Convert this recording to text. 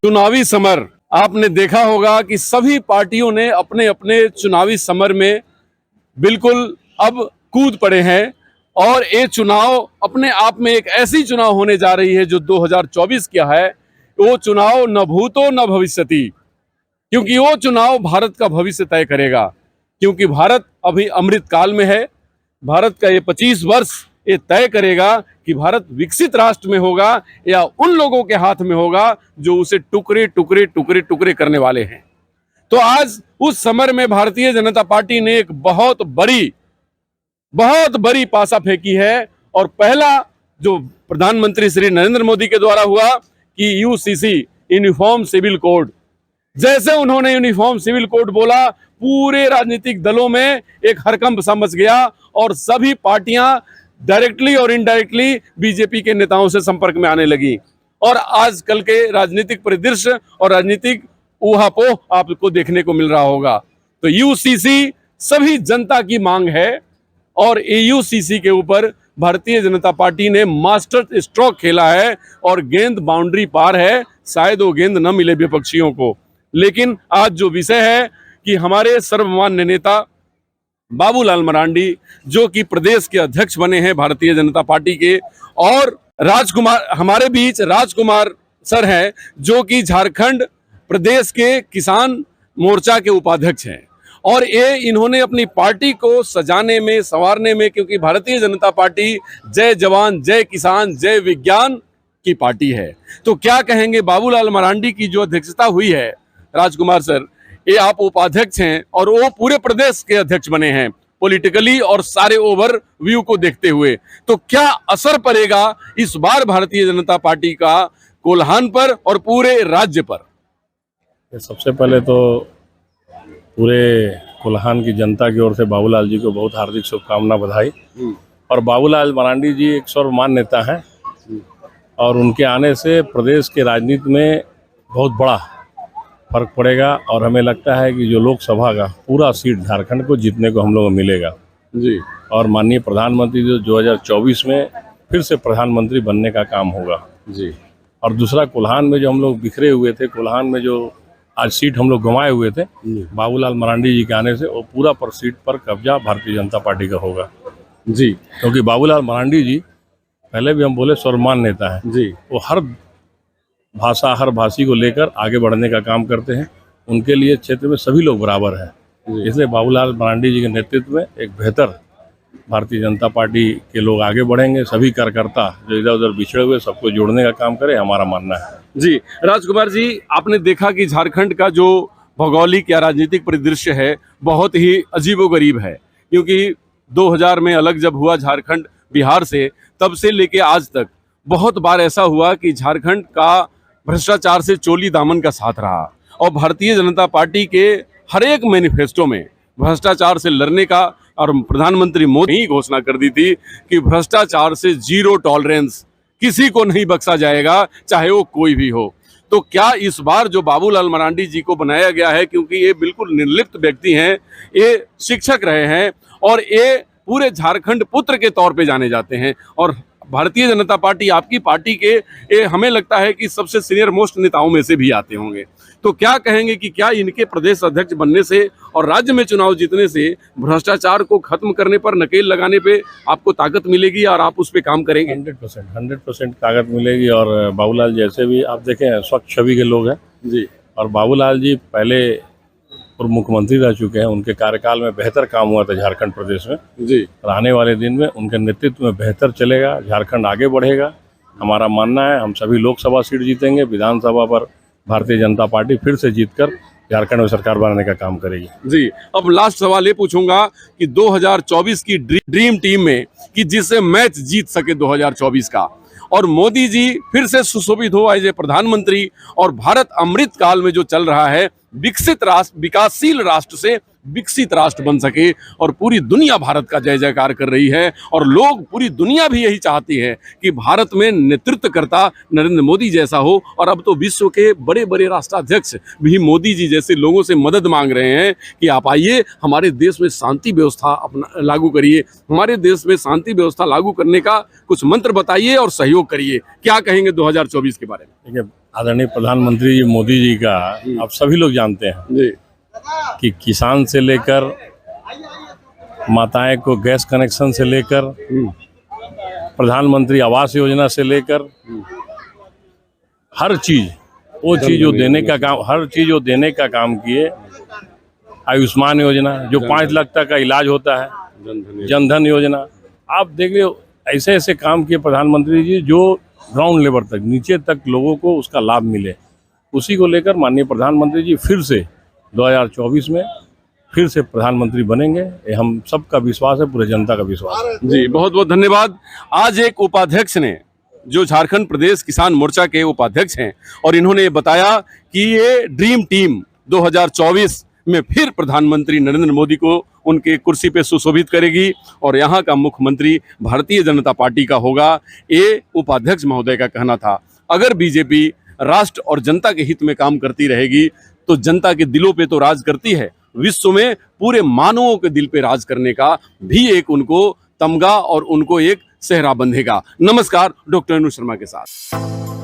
चुनावी समर आपने देखा होगा कि सभी पार्टियों ने अपने अपने चुनावी समर में बिल्कुल अब कूद पड़े हैं और ये चुनाव अपने आप में एक ऐसी चुनाव होने जा रही है जो 2024 क्या है, वो चुनाव न भूतो न भविष्यति, क्योंकि वो चुनाव भारत का भविष्य तय करेगा। क्योंकि भारत अभी अमृत काल में है। भारत का ये 25 वर्ष ये तय करेगा कि भारत विकसित राष्ट्र में होगा या उन लोगों के हाथ में होगा जो उसे टुकड़े टुकड़े टुकड़े टुकड़े करने वाले हैं। तो आज उस समर में भारतीय जनता पार्टी ने एक बहुत बड़ी पासा फेंकी है और पहला जो प्रधानमंत्री श्री नरेंद्र मोदी के द्वारा हुआ कि यूसीसी यूनिफॉर्म सिविल कोड, जैसे उन्होंने यूनिफॉर्म सिविल कोड बोला, पूरे राजनीतिक दलों में एक हड़कंप सा मच गया और सभी पार्टियां डायरेक्टली और इनडायरेक्टली बीजेपी के नेताओं से संपर्क में आने लगी। और आजकल के राजनीतिक परिदृश्य और राजनीतिक ऊहापोह आपको देखने को मिल रहा होगा। तो यूसीसी सभी जनता की मांग है और यूसीसी के ऊपर भारतीय जनता पार्टी ने मास्टर स्ट्रोक खेला है और गेंद बाउंड्री पार है। शायद वो गेंद न मिले विपक्षियों को, लेकिन आज जो विषय है कि हमारे सर्वमान्य नेता बाबूलाल मरांडी जो कि प्रदेश के अध्यक्ष बने हैं भारतीय जनता पार्टी के, और राजकुमार हमारे बीच राजकुमार सर हैं जो कि झारखंड प्रदेश के किसान मोर्चा के उपाध्यक्ष हैं। और ये इन्होंने अपनी पार्टी को सजाने में संवारने में, क्योंकि भारतीय जनता पार्टी जय जवान जय किसान जय विज्ञान की पार्टी है। तो क्या कहेंगे बाबूलाल मरांडी की जो अध्यक्षता हुई है, राजकुमार सर, ये आप उपाध्यक्ष हैं और वो पूरे प्रदेश के अध्यक्ष बने हैं पॉलिटिकली और सारे ओवर व्यू को देखते हुए, तो क्या असर पड़ेगा इस बार भारतीय जनता पार्टी का कोल्हान पर और पूरे राज्य पर? सबसे पहले तो पूरे कोल्हान की जनता की ओर से बाबूलाल जी को बहुत हार्दिक शुभकामना, बधाई। और बाबूलाल मरांडी जी एक सर्वमान्य नेता हैं और उनके आने से प्रदेश के राजनीति में बहुत बड़ा फर्क पड़ेगा और हमें लगता है कि जो लोकसभा का पूरा सीट झारखंड को जीतने को हम लोगों को मिलेगा जी। और माननीय प्रधानमंत्री जो 2024 में फिर से प्रधानमंत्री बनने का काम होगा जी। और दूसरा, कोल्हान में जो हम लोग बिखरे हुए थे, कोल्हान में जो आज सीट हम लोग गंवाए हुए थे, बाबूलाल मरांडी जी के आने से वो पूरा पर सीट पर कब्जा भारतीय जनता पार्टी का होगा जी। क्योंकि बाबूलाल मरांडी जी पहले भी हम बोले सर्वमान्य नेता है जी। वो हर भाषा हर भाषी को लेकर आगे बढ़ने का काम करते हैं। उनके लिए क्षेत्र में सभी लोग बराबर हैं, इसलिए बाबूलाल मरांडी जी के नेतृत्व में एक बेहतर भारतीय जनता पार्टी के लोग आगे बढ़ेंगे। सभी कार्यकर्ता जो इधर उधर बिछड़े हुए सबको जोड़ने का काम करे, हमारा मानना है जी। राजकुमार जी, आपने देखा कि झारखंड का जो भौगोलिक या राजनीतिक परिदृश्य है बहुत ही अजीबोगरीब है, क्योंकि 2000 में अलग जब हुआ झारखंड बिहार से, तब से लेके आज तक बहुत बार ऐसा हुआ कि झारखंड का भ्रष्टाचार से चोली दामन का साथ रहा और भारतीय जनता पार्टी के हर एक मैनिफेस्टो में भ्रष्टाचार से लड़ने का, और प्रधानमंत्री मोदी ही घोषणा कर दी थी कि भ्रष्टाचार से जीरो टॉलरेंस, किसी को नहीं बख्शा जाएगा चाहे वो कोई भी हो। तो क्या इस बार जो बाबूलाल मरांडी जी को बनाया गया है, क्योंकि ये बिल्कुल निर्लिप्त व्यक्ति हैं, ये शिक्षक रहे हैं और ये पूरे झारखंड पुत्र के तौर पे जाने जाते हैं और भारतीय जनता पार्टी आपकी पार्टी के ये हमें लगता है कि सबसे सीनियर मोस्ट नेताओं में से भी आते होंगे, तो क्या कहेंगे कि क्या इनके प्रदेश अध्यक्ष बनने से और राज्य में चुनाव जीतने से भ्रष्टाचार को खत्म करने पर, नकेल लगाने पे आपको ताकत मिलेगी और आप उस पर काम करेंगे? 100% ताकत मिलेगी। और बाबूलाल जैसे भी आप देखें स्वच्छ छवि के लोग हैं जी। और बाबूलाल जी पहले पूर्व मुख्यमंत्री रह चुके हैं, उनके कार्यकाल में बेहतर काम हुआ था झारखंड प्रदेश में जी। आने वाले दिन में उनके नेतृत्व में बेहतर चलेगा, झारखंड आगे बढ़ेगा, हमारा मानना है। हम सभी लोकसभा सीट जीतेंगे, विधानसभा पर भारतीय जनता पार्टी फिर से जीतकर झारखंड में सरकार बनाने का काम करेगी जी। अब लास्ट सवाल ये पूछूंगा कि 2024 की ड्रीम टीम में कि जिससे मैच जीत सके 2024 का, और मोदी जी फिर से सुशोभित हो एज ए प्रधानमंत्री और भारत अमृत काल में जो चल रहा है विकसित राष्ट्र, विकासशील राष्ट्र से विकसित राष्ट्र बन सके और पूरी दुनिया भारत का जय जयकार कर रही है और लोग, पूरी दुनिया भी यही चाहती है कि भारत में नेतृत्वकर्ता नरेंद्र मोदी जैसा हो। और अब तो विश्व के बड़े बड़े राष्ट्राध्यक्ष भी मोदी जी जैसे लोगों से मदद मांग रहे हैं कि आप आइए हमारे देश में शांति व्यवस्था अपना लागू करिए, हमारे देश में शांति व्यवस्था लागू करने का कुछ मंत्र बताइए और सहयोग करिए। क्या कहेंगे 2024 के बारे में? देखिए, आदरणीय प्रधानमंत्री जी मोदी जी का आप सभी लोग जानते हैं जी कि किसान से लेकर माताएं को गैस कनेक्शन से लेकर प्रधानमंत्री आवास योजना से लेकर हर चीज वो चीज जो देने का काम हर चीज जो देने का काम किए। आयुष्मान योजना जो 5 लाख तक का इलाज होता है, जनधन योजना, आप देखिए ऐसे ऐसे काम किए प्रधानमंत्री जी जो ग्राउंड लेवल तक नीचे तक लोगों को उसका लाभ मिले। उसी को लेकर माननीय प्रधानमंत्री जी फिर से 2024 में फिर से प्रधानमंत्री बनेंगे, ये हम सबका विश्वास है, पूरे जनता का विश्वास है। जी बहुत बहुत धन्यवाद। आज एक उपाध्यक्ष ने, जो झारखंड प्रदेश किसान मोर्चा के उपाध्यक्ष हैं, और इन्होंने ये बताया कि ये ड्रीम टीम 2024 में फिर प्रधानमंत्री नरेंद्र मोदी को उनके कुर्सी पे सुशोभित करेगी और यहाँ का मुख्यमंत्री भारतीय जनता पार्टी का होगा। ये उपाध्यक्ष महोदय का कहना था। अगर बीजेपी राष्ट्र और जनता के हित में काम करती रहेगी तो जनता के दिलों पे तो राज करती है, विश्व में पूरे मानवों के दिल पे राज करने का भी एक उनको तमगा और उनको एक सेहरा बंधेगा। नमस्कार, डॉक्टर अनु शर्मा के साथ।